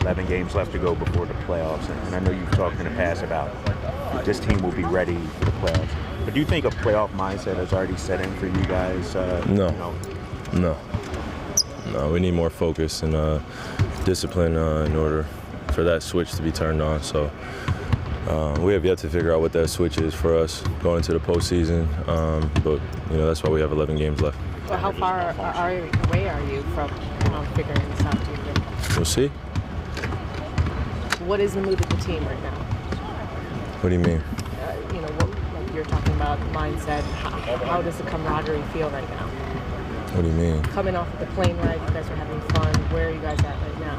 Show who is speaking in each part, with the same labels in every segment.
Speaker 1: 11 games left to go before the playoffs, and I know you've talked in the past about this team will be ready for the playoffs. But do you think a playoff mindset has already set in for you guys?
Speaker 2: No, we need more focus and discipline in order for that switch to be turned on. So we have yet to figure out what that switch is for us going into the postseason. But that's why we have 11 games left.
Speaker 3: Well, how far away are you from figuring this out? Do you think?
Speaker 2: We'll see.
Speaker 3: What is the mood of the team right now?
Speaker 2: What do you mean?
Speaker 3: Like you're talking about mindset. How does the camaraderie feel right now?
Speaker 2: What do you mean?
Speaker 3: Coming off the plane ride, you guys are having fun. Where are you guys at right now?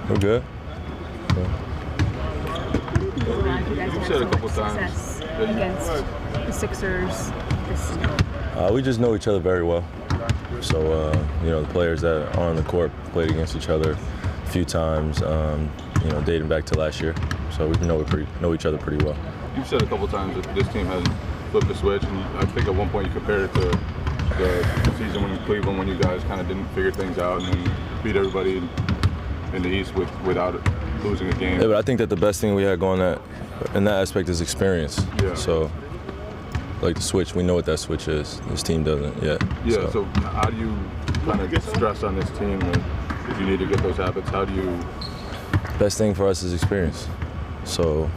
Speaker 2: We're good.
Speaker 3: You guys have so much success against the Sixers this season.
Speaker 2: We just know each other very well. So, the players that are on the court played against each other a few times, dating back to last year. So we know each other pretty well.
Speaker 4: You've said a couple times that this team hasn't flipped the switch, and I think at one point you compared it to the season in Cleveland when you guys kind of didn't figure things out and then beat everybody in the East without losing a game.
Speaker 2: Yeah, but I think that the best thing we had going in that aspect is experience.
Speaker 4: Yeah.
Speaker 2: So, like the switch, we know what that switch is. This team doesn't yet.
Speaker 4: Yeah, so how do you kind of stress on this team that if you need to get those habits, how do you?
Speaker 2: Best thing for us is experience. So,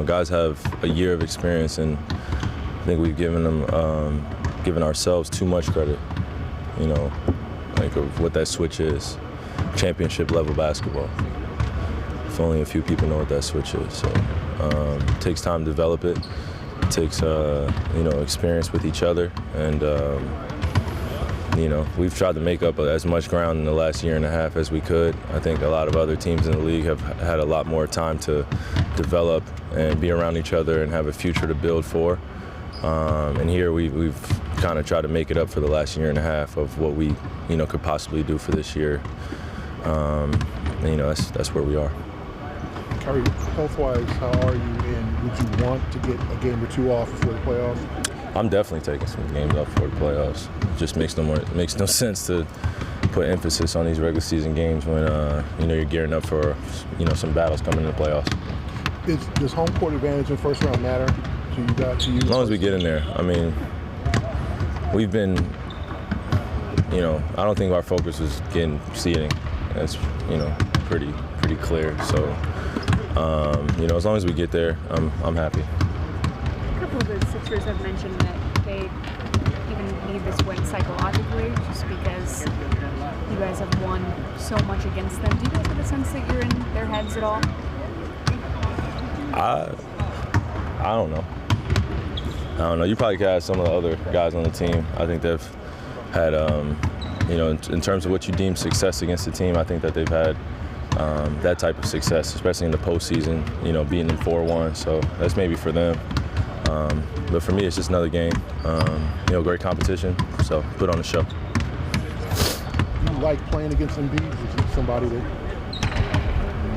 Speaker 2: guys have a year of experience, and I think we've given ourselves too much credit, of what that switch is. Championship level basketball. If only a few people know what that switch is. So it takes time to develop it. It takes experience with each other, and we've tried to make up as much ground in the last year and a half as we could. I think a lot of other teams in the league have had a lot more time to develop and be around each other and have a future to build for. And here we've kind of tried to make it up for the last year and a half of what we could possibly do for this year. That's where we are.
Speaker 5: Kyrie, health-wise, how are you, and would you want to get a game or two off before the playoffs?
Speaker 2: I'm definitely taking some games off for the playoffs. It just makes no sense to put emphasis on these regular season games when you're gearing up for some battles coming in the playoffs.
Speaker 5: Does home court advantage in first round matter to you guys?
Speaker 2: As long as we get in there. I mean, we've been. I don't think our focus was getting seeding. That's pretty clear. So as long as we get there, I'm happy.
Speaker 6: A couple of the Sixers have mentioned that they even need this win psychologically, just because you guys have won so much against them. Do you guys have a sense that you're in their heads at all?
Speaker 2: I don't know. You probably could ask some of the other guys on the team. I think they've had, in terms of what you deem success against the team, I think that they've had that type of success, especially in the postseason, beating them 4-1. So that's maybe for them. But for me, it's just another game. Great competition, so put on the show.
Speaker 5: Do you like playing against Embiid? Is he somebody that...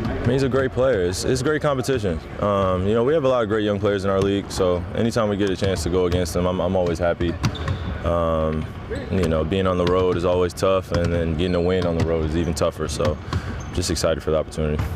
Speaker 2: I mean, he's a great player. It's great competition. We have a lot of great young players in our league, so anytime we get a chance to go against them, I'm always happy. Being on the road is always tough, and then getting a win on the road is even tougher. So just excited for the opportunity.